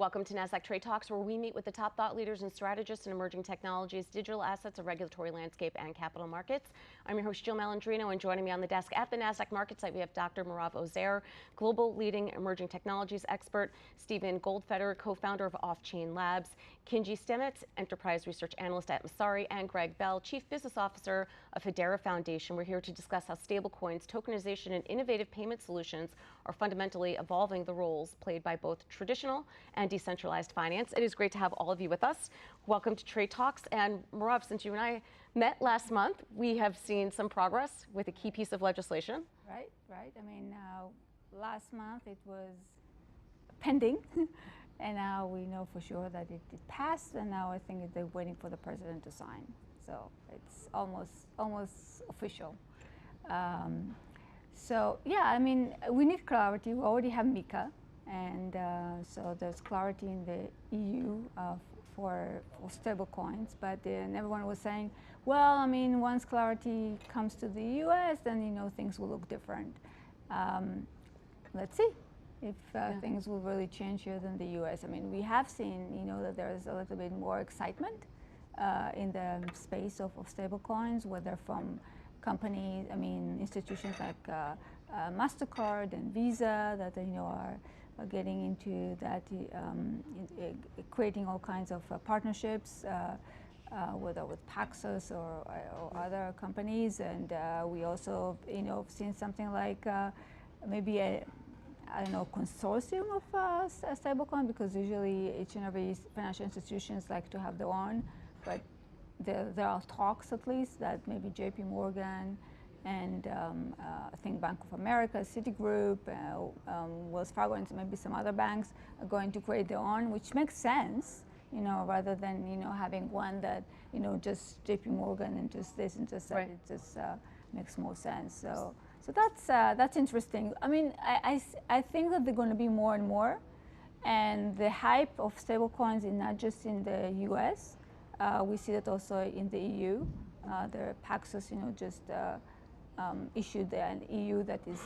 Welcome to Nasdaq TradeTalks, where we meet with the top thought leaders and strategists in emerging technologies, digital assets, a regulatory landscape, and capital markets. I'm your host, Jill Malandrino, and joining me on the desk at the Nasdaq market site, we have Dr. Merav Ozair, global leading emerging technologies expert, Stephen Goldfeder, co-founder of Offchain Labs, Kinji Steimetz, enterprise research analyst at Messari, and Gregg Bell, chief business officer of Hedera Foundation. We're here to discuss how stablecoins, tokenization, and innovative payment solutions are fundamentally evolving the roles played by both traditional and decentralized finance. It is great to have all of you with us. Welcome to Trade Talks. And Merav, since you and I met last month, we have seen some progress with a key piece of legislation. Right. I mean, last month it was pending, and now we know for sure that it passed, and now I think they're waiting for the president to sign. So it's almost official. So yeah, I mean, we need clarity. We already have MiCA. And so there's clarity in the EU for stablecoins, but everyone was saying, well, I mean, once clarity comes to the US, then things will look different. Let's see if things will really change here than the US. I mean, we have seen that there is a little bit more excitement in the space of stablecoins, whether from companies, I mean, institutions like MasterCard and Visa that are getting into that, creating all kinds of partnerships, whether with Paxos or other companies. And we also, seen something like maybe a, consortium of stablecoin, because usually each and every financial institutions like to have their own, but there are talks at least that maybe JP Morgan and I think Bank of America, Citigroup, Wells Fargo, and maybe some other banks are going to create their own, which makes sense, rather than having one that just JP Morgan and just this and just that. Right. It just makes more sense. So that's interesting. I mean, I think that they're going to be more and more, and the hype of stablecoins is not just in the U.S. We see that also in the EU. The Paxos, just issued an EU that is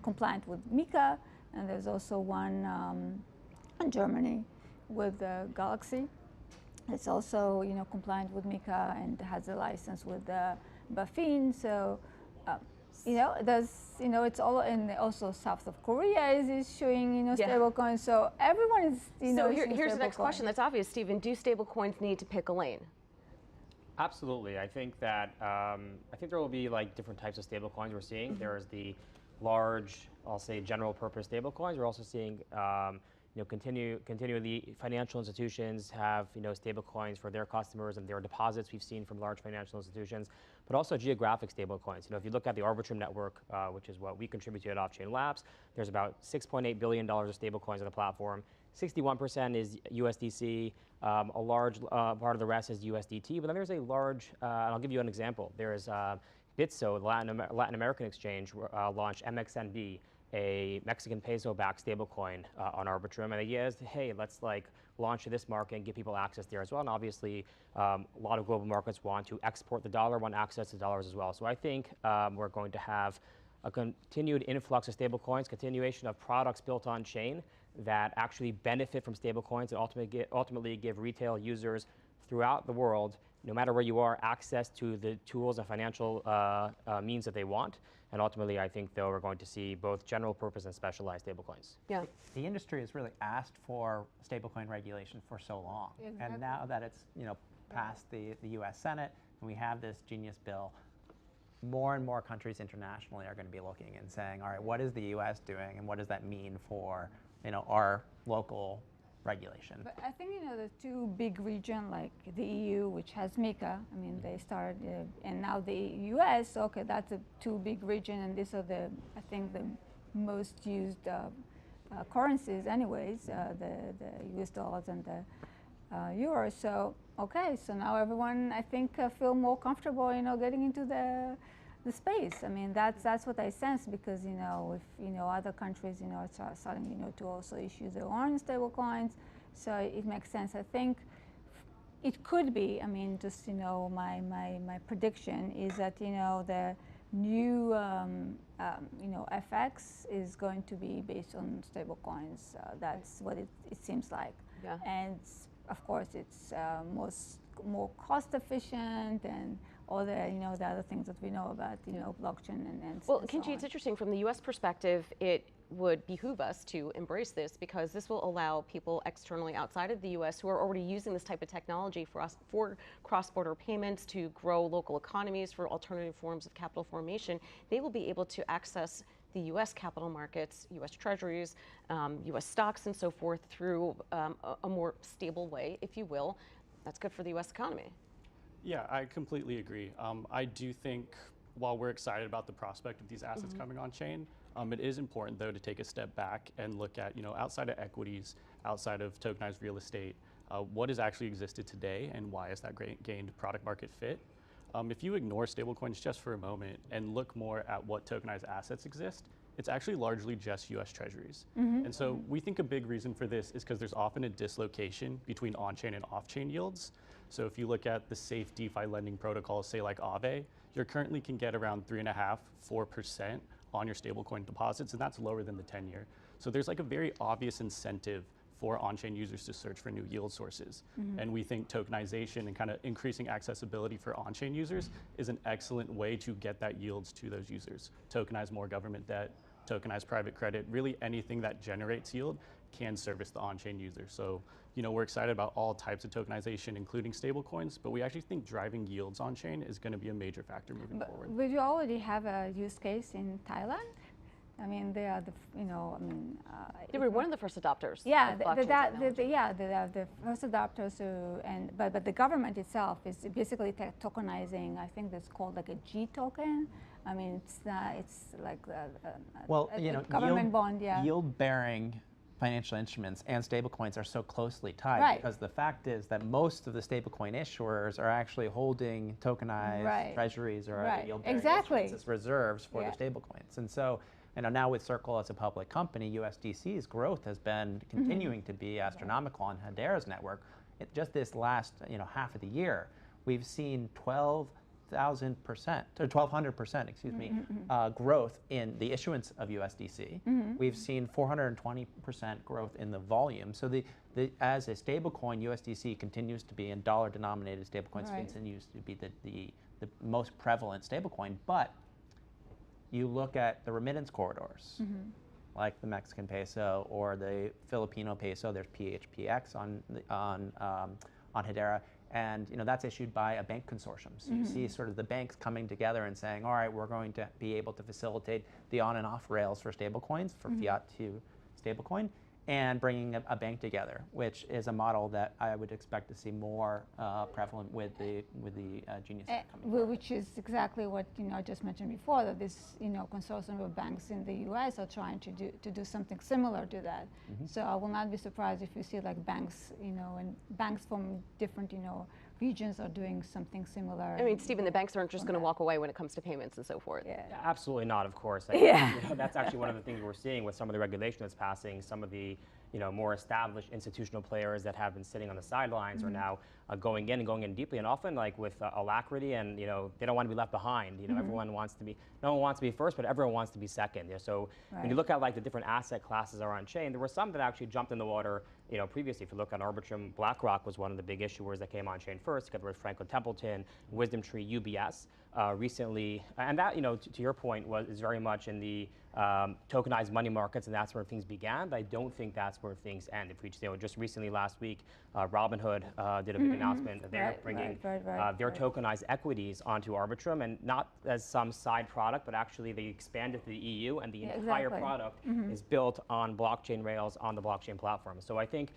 compliant with MiCA, and there's also one in Germany with Galaxy. It's also compliant with MiCA and has a license with BaFin. So it's all, and also South of Korea is issuing stablecoins. So everyone is So here's the next question that's obvious, Stephen. Do stablecoins need to pick a lane? Absolutely. I think that there will be like different types of stablecoins we're seeing. Mm-hmm. There's the large, I'll say, general purpose stablecoins. We're also seeing continually financial institutions have stablecoins for their customers and their deposits. We've seen from large financial institutions, but also geographic stablecoins. If you look at the Arbitrum network, which is what we contribute to at Offchain Labs, there's about $6.8 billion of stablecoins on the platform. 61% is USDC, a large part of the rest is USDT, but then there's a large, and I'll give you an example. There's Bitso, the Latin American exchange, launched MXNB, a Mexican peso-backed stablecoin on Arbitrum. And the idea is, hey, let's launch to this market and give people access there as well. And obviously, a lot of global markets want to export the dollar, want access to dollars as well. So I think we're going to have a continued influx of stablecoins, continuation of products built on chain that actually benefit from stablecoins and ultimately give retail users throughout the world, no matter where you are, access to the tools and financial means that they want. And ultimately, I think, though, we're going to see both general purpose and specialized stablecoins. Yeah. The industry has really asked for stablecoin regulation for so long. Exactly. And now that it's passed the US Senate and we have this genius bill, more and more countries internationally are going to be looking and saying, all right, what is the US doing and what does that mean for our local regulation? But I think the two big regions like the EU, which has MiCA, I mean, they started, and now the US, okay, that's a two big region, and these are I think the most used currencies anyways, the US dollars and the euros. So, okay, so now everyone, I think, feel more comfortable, getting into the space. I mean, that's what I sense, because if other countries are starting to also issue their own stable coins, so it makes sense. I think it could be. I mean, just my prediction is that the new FX is going to be based on stable coins. That's what it seems like. Yeah. And of course, it's more cost efficient and all the the other things that we know about blockchain and well, and Kinji, so it's on. interesting from the U.S. perspective. It would behoove us to embrace this because this will allow people externally outside of the U.S. who are already using this type of technology for cross-border payments, to grow local economies, for alternative forms of capital formation. They will be able to access the U.S. capital markets, U.S. treasuries, U.S. stocks, and so forth through a more stable way, if you will. That's good for the U.S. economy. Yeah, I completely agree. I do think while we're excited about the prospect of these assets coming on chain, it is important though to take a step back and look at, outside of equities, outside of tokenized real estate, what has actually existed today and why has that gained product market fit? If you ignore stablecoins just for a moment and look more at what tokenized assets exist, it's actually largely just US treasuries. And so we think a big reason for this is because there's often a dislocation between on-chain and off-chain yields. So if you look at the safe DeFi lending protocols, say like Aave, you currently can get around 3.5%, 4% on your stablecoin deposits, and that's lower than the 10-year. So there's like a very obvious incentive for on-chain users to search for new yield sources. And we think tokenization and kind of increasing accessibility for on-chain users is an excellent way to get that yields to those users. Tokenize more government debt, tokenize private credit, really anything that generates yield can service the on-chain user. So, we're excited about all types of tokenization, including stablecoins, but we actually think driving yields on-chain is going to be a major factor moving forward. But you already have a use case in Thailand. I mean, they are They were one of the first adopters. Yeah, of blockchain technology. the first adopters but the government itself is basically tokenizing. I think that's called like a G token. I mean, it's like a government bond. Yeah. Yield-bearing financial instruments and stablecoins are so closely tied because the fact is that most of the stablecoin issuers are actually holding tokenized treasuries or yield-bearing instruments as reserves for the stablecoins. And so, now with Circle as a public company, USDC's growth has been continuing to be astronomical on Hedera's network. Just this last half of the year, we've seen 12,000% or 1,200%, excuse me, growth in the issuance of USDC. We've seen 420% growth in the volume. So as a stablecoin, USDC continues to be, and dollar-denominated stablecoins continues to be the most prevalent stablecoin. But you look at the remittance corridors, like the Mexican peso or the Filipino peso. There's PHPX on Hedera. And that's issued by a bank consortium. So you see sort of the banks coming together and saying, all right, we're going to be able to facilitate the on and off rails for stablecoins, for fiat to stablecoin, and bringing a bank together, which is a model that I would expect to see more prevalent with the Genius Act coming forward. Which is exactly what I just mentioned before, that this consortium of banks in the U.S. are trying to do something similar to that. So I will not be surprised if you see like banks, and banks from different regions are doing something similar. I mean, Stephen, the banks aren't just going to walk away when it comes to payments and so forth. Yeah. Absolutely not, of course. That's actually one of the things we're seeing with some of the regulation that's passing. Some of the more established institutional players that have been sitting on the sidelines are now going in deeply, and often like with alacrity, and they don't want to be left behind. Everyone wants to be, no one wants to be first, but everyone wants to be second. So when you look at like the different asset classes are on chain, there were some that actually jumped in the water previously. If you look at Arbitrum, BlackRock was one of the big issuers that came on chain first, together with Franklin Templeton, Wisdom Tree, UBS recently, and that to your point is very much in the tokenized money markets, and that's where things began. But I don't think that's where things end. If we just recently last week, Robinhood did a big announcement that they're bringing their tokenized equities onto Arbitrum, and not as some side product, but actually they expanded to the EU, and the entire product is built on blockchain rails on the blockchain platform. So I think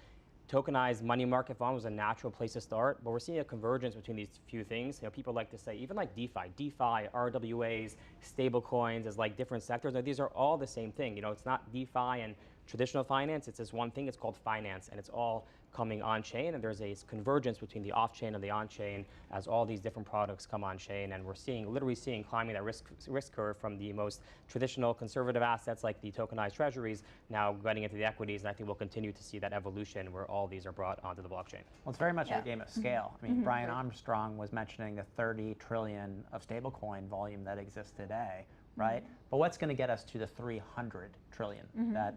tokenized money market fund was a natural place to start, but we're seeing a convergence between these few things. People like to say, even like DeFi, RWAs, stable coins as like different sectors. Now, these are all the same thing. It's not DeFi and traditional finance. It's this one thing. It's called finance, and it's all coming on chain. And there's a convergence between the off chain and the on chain as all these different products come on chain. And we're literally seeing climbing that risk curve from the most traditional conservative assets like the tokenized treasuries now getting into the equities. And I think we'll continue to see that evolution where all these are brought onto the blockchain. Well, it's very much a game of scale. I mean, Brian Armstrong was mentioning the 30 trillion of stablecoin volume that exists today, right? But what's going to get us to the 300 trillion that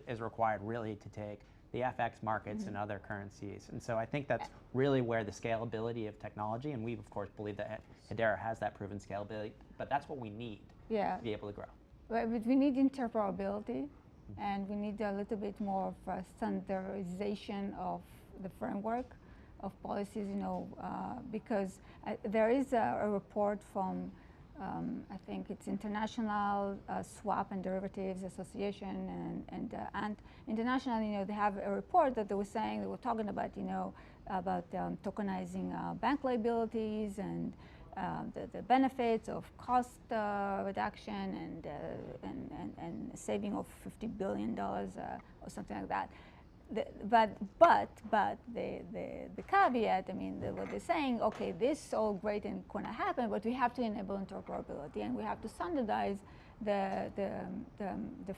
is required really to take the FX markets and other currencies. And so I think that's really where the scalability of technology, and we of course believe that Hedera has that proven scalability, but that's what we need to be able to grow. But we need interoperability, and we need a little bit more of a standardization of the framework of policies, because there is a report from I think it's International Swap and Derivatives Association, and international, they have a report that they were saying, they were talking about, tokenizing bank liabilities and the benefits of cost reduction and saving of $50 billion or something like that. But the caveat, what they're saying, okay, this is all great and going to happen, but we have to enable interoperability, and we have to standardize the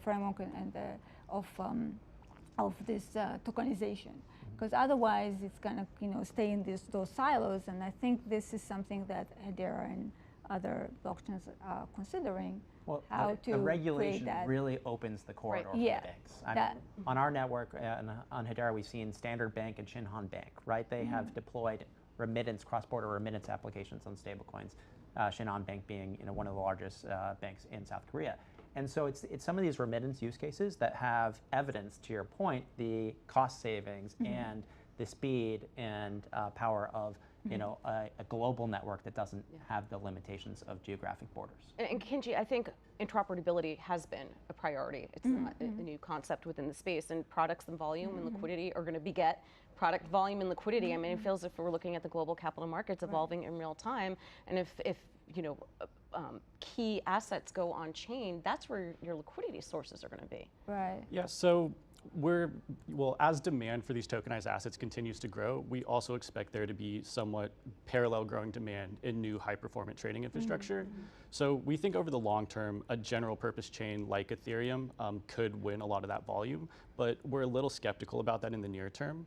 framework and of this tokenization, because otherwise it's going to stay in those silos. And I think this is something that Hedera and other blockchains are considering. Well, how to the regulation create that. really opens the corridor for the banks. On our network, on Hedera, we've seen Standard Bank and Shinhan Bank, right? They have deployed cross-border remittance applications on stablecoins. Shinhan Bank being one of the largest banks in South Korea. And so it's some of these remittance use cases that have evidence, to your point, the cost savings and the speed and power of a global network that doesn't have the limitations of geographic borders. And Kinji, I think interoperability has been a priority. It's not a new concept within the space, and products and volume and liquidity are going to beget product volume and liquidity. It feels as if we're looking at the global capital markets evolving in real time, and if key assets go on chain, that's where your liquidity sources are going to be. Right. Yeah, so as demand for these tokenized assets continues to grow, we also expect there to be somewhat parallel growing demand in new high-performance trading infrastructure. So we think over the long term, a general purpose chain like Ethereum could win a lot of that volume, but we're a little skeptical about that in the near term.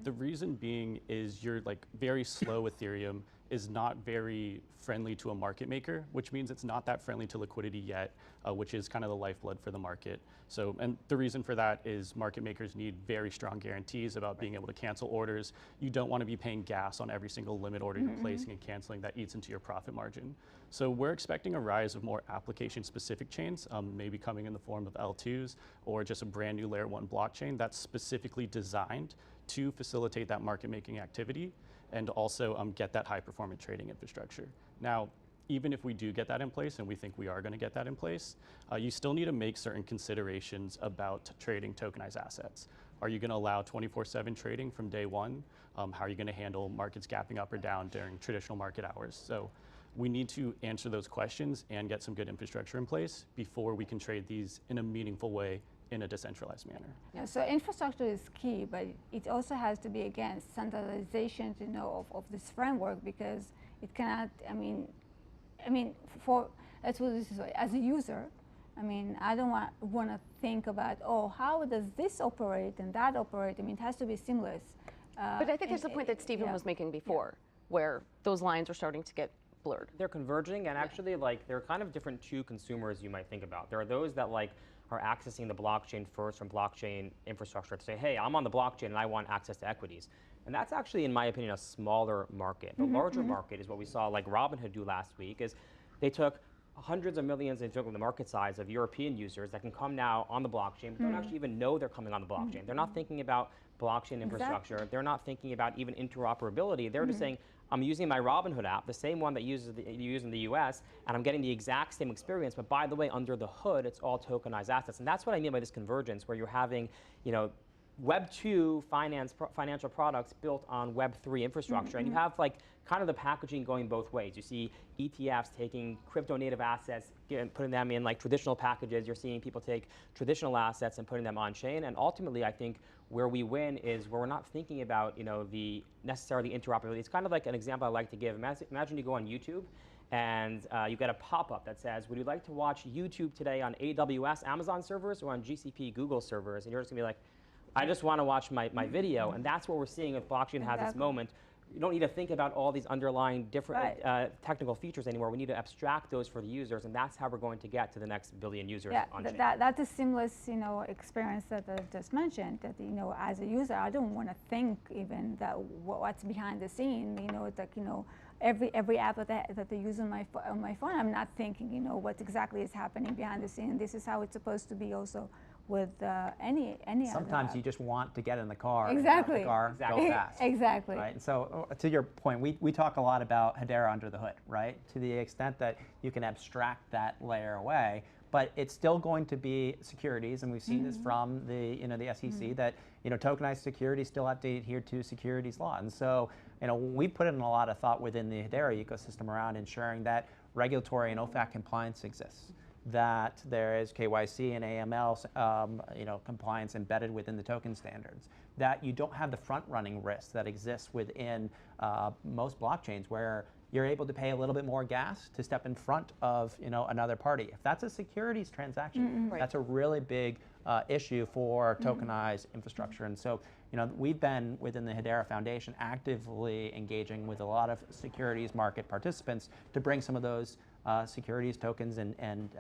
The reason being is your very slow Ethereum is not very friendly to a market maker, which means it's not that friendly to liquidity yet, which is kind of the lifeblood for the market. So, and the reason for that is market makers need very strong guarantees about being able to cancel orders. You don't want to be paying gas on every single limit order you're placing and canceling. That eats into your profit margin. So we're expecting a rise of more application-specific chains, maybe coming in the form of L2s or just a brand new layer 1 blockchain that's specifically designed to facilitate that market-making activity and also get that high-performance trading infrastructure. Now, even if we do get that in place, and we think we are going to get that in place, you still need to make certain considerations about trading tokenized assets. Are you going to allow 24/7 trading from day one? How are you going to handle markets gapping up or down during traditional market hours? So we need to answer those questions and get some good infrastructure in place before we can trade these in a meaningful way in a decentralized manner. Yeah, so infrastructure is key, but it also has to be, again, standardization, of this framework, because it cannot, let's put it this way, as a user, I don't want to think about, how does this operate and that operate? It has to be seamless. But I think there's a point that Stephen was making before, where those lines are starting to get blurred. They're converging, and actually, they're kind of different two consumers you might think about. There are those that are accessing the blockchain first from blockchain infrastructure to say, hey, I'm on the blockchain and I want access to equities. And that's actually, in my opinion, a smaller market. The larger market is what we saw Robinhood do last week, is they took hundreds of millions in the market size of European users that can come now on the blockchain, but don't actually even know they're coming on the blockchain. They're not thinking about blockchain infrastructure. They're not thinking about even interoperability. They're just saying, I'm using my Robinhood app, the same one that you use in the US, and I'm getting the exact same experience, but by the way, under the hood, it's all tokenized assets. And that's what I mean by this convergence, where you're having, Web 2 financial products built on Web 3 infrastructure, and you have kind of the packaging going both ways. You see ETFs taking crypto native assets, putting them in traditional packages. You're seeing people take traditional assets and putting them on chain. And ultimately, I think where we win is where we're not thinking about the necessarily interoperability. It's kind of like an example I like to give. Imagine you go on YouTube and you get a pop-up that says, would you like to watch YouTube today on AWS Amazon servers or on GCP Google servers? And you're just gonna be like, I just want to watch my video. And that's what we're seeing if blockchain has this moment. you don't need to think about all these underlying different Right. technical features anymore. We need to abstract those for the users, and that's how we're going to get to the next billion users Yeah, on chain. that's a seamless, experience that I just mentioned. That as a user, I don't want to think even that what's behind the scene. It's like every app that I use on my phone, I'm not thinking what exactly is happening behind the scene. This is how it's supposed to be also with any Sometimes other you just want to get in the car Exactly. and have the car go fast. Exactly. Right? And so to your point, we talk a lot about Hedera under the hood, right? To the extent that you can abstract that layer away, but it's still going to be securities, and we've seen this from the the SEC that tokenized securities still have to adhere to securities law. And so we put in a lot of thought within the Hedera ecosystem around ensuring that regulatory and OFAC compliance exists, that there is KYC and AML compliance embedded within the token standards, that you don't have the front-running risk that exists within most blockchains where you're able to pay a little bit more gas to step in front of another party. If that's a securities transaction, Right. that's a really big issue for tokenized infrastructure. And so we've been within the Hedera Foundation actively engaging with a lot of securities market participants to bring some of those securities tokens and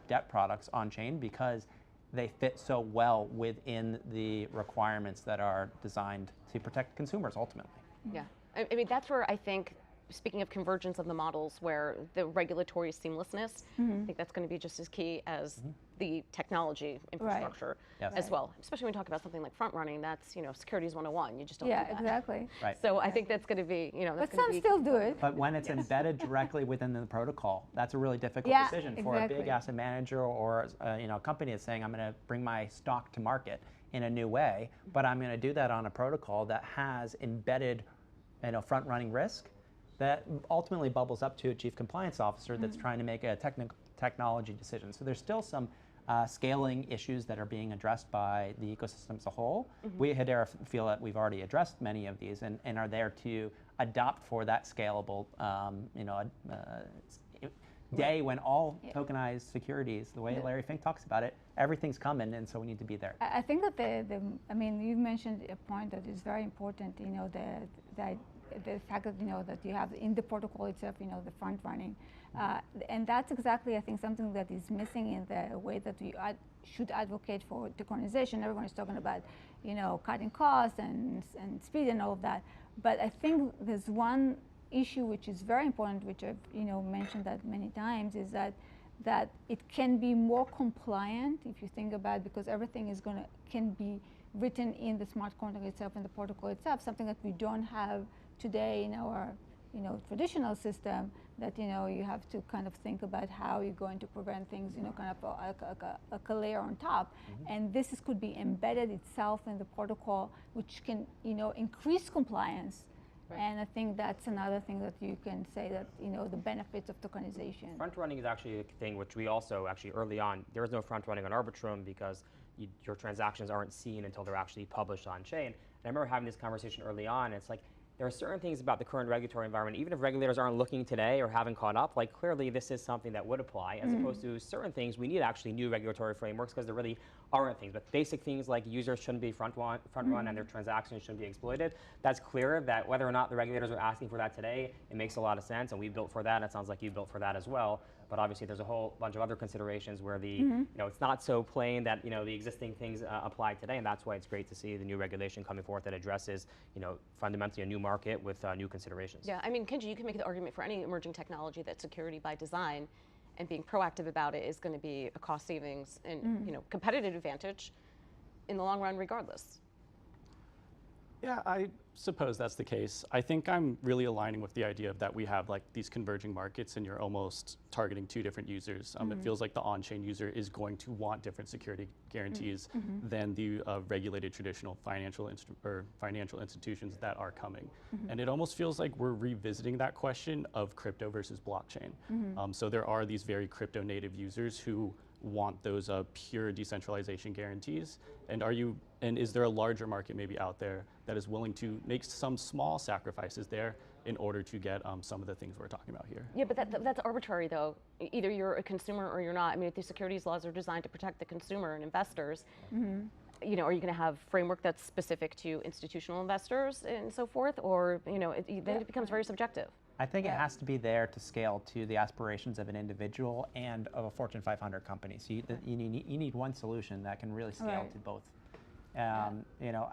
debt products on chain because they fit so well within the requirements that are designed to protect consumers ultimately. Yeah, I mean, that's where I think, speaking of convergence of the models, where the regulatory seamlessness, I think that's going to be just as key as the technology infrastructure Yes. as well. Especially when we talk about something like front running, that's securities 101. You just don't do Yeah, that. exactly. Right. So I think that's going to be that's But gonna some be still do it. But when it's embedded directly within the protocol, that's a really difficult Yeah, decision for a big exactly. asset manager or a company that's saying, I'm going to bring my stock to market in a new way, but I'm going to do that on a protocol that has embedded front-running risk that ultimately bubbles up to a chief compliance officer that's trying to make a technology decision. So there's still some scaling issues that are being addressed by the ecosystem as a whole. We at Hedera feel that we've already addressed many of these and are there to adopt for that scalable day when all tokenized securities, the way Larry Fink talks about it, everything's coming, and so we need to be there. I think that you mentioned a point that is very important. The fact that that you have in the protocol itself, the front running, and that's exactly I think something that is missing in the way that we should advocate for tokenization. Everyone is talking about cutting costs and speed and all of that, but I think there's one issue which is very important, which I've mentioned that many times, is that it can be more compliant if you think about it, because everything can be written in the smart contract itself and the protocol itself, something that we don't have today in our traditional system, that you have to kind of think about how you're going to prevent things kind of a layer on top, and this could be embedded itself in the protocol, which can increase compliance. Right. And I think that's another thing that you can say that the benefits of tokenization. Front running is actually a thing which we also actually early on, there was no front running on Arbitrum because your transactions aren't seen until they're actually published on chain. And I remember having this conversation early on, and it's like, there are certain things about the current regulatory environment, even if regulators aren't looking today or haven't caught up, like clearly this is something that would apply, as opposed to certain things we need actually new regulatory frameworks because there really aren't things. But basic things like users shouldn't be front run and their transactions shouldn't be exploited. That's clear that whether or not the regulators are asking for that today, it makes a lot of sense, and we built for that, and it sounds like you built for that as well. But obviously there's a whole bunch of other considerations where the it's not so plain that the existing things apply today, and that's why it's great to see the new regulation coming forth that addresses fundamentally a new market with new considerations. Yeah, I mean, Kinji, you can make the argument for any emerging technology that security by design and being proactive about it is going to be a cost savings and competitive advantage in the long run, regardless. Yeah, I suppose that's the case. I think I'm really aligning with the idea of that we have like these converging markets and you're almost targeting two different users. It feels like the on-chain user is going to want different security guarantees than the regulated traditional financial institutions that are coming. And it almost feels like we're revisiting that question of crypto versus blockchain. So there are these very crypto native users who want those pure decentralization guarantees, and is there a larger market maybe out there that is willing to make some small sacrifices there in order to get some of the things we're talking about here? Yeah, but that's arbitrary though. Either you're a consumer or you're not. I mean, if the securities laws are designed to protect the consumer and investors, you know, are you going to have framework that's specific to institutional investors and so forth, or you know, then it becomes very subjective? I think it has to be there to scale to the aspirations of an individual and of a Fortune 500 company. So you need one solution that can really scale to both. You know,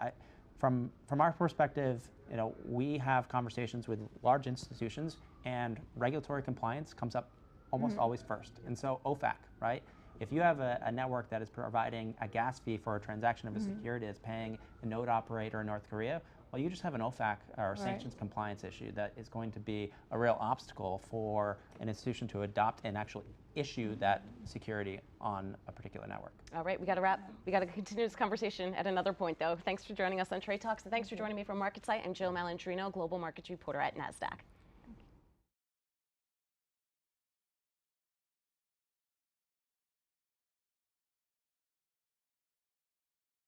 from our perspective, you know, we have conversations with large institutions, and regulatory compliance comes up almost always first. And so OFAC, right? If you have a network that is providing a gas fee for a transaction of a security that's paying a node operator in North Korea, well, you just have an OFAC or sanctions compliance issue that is going to be a real obstacle for an institution to adopt and actually issue that security on a particular network. All right, we got to wrap. We got to continue this conversation at another point, though. Thanks for joining us on Trade Talks, and thanks for joining me from MarketSite. I'm Jill Malandrino, Global Markets Reporter at Nasdaq.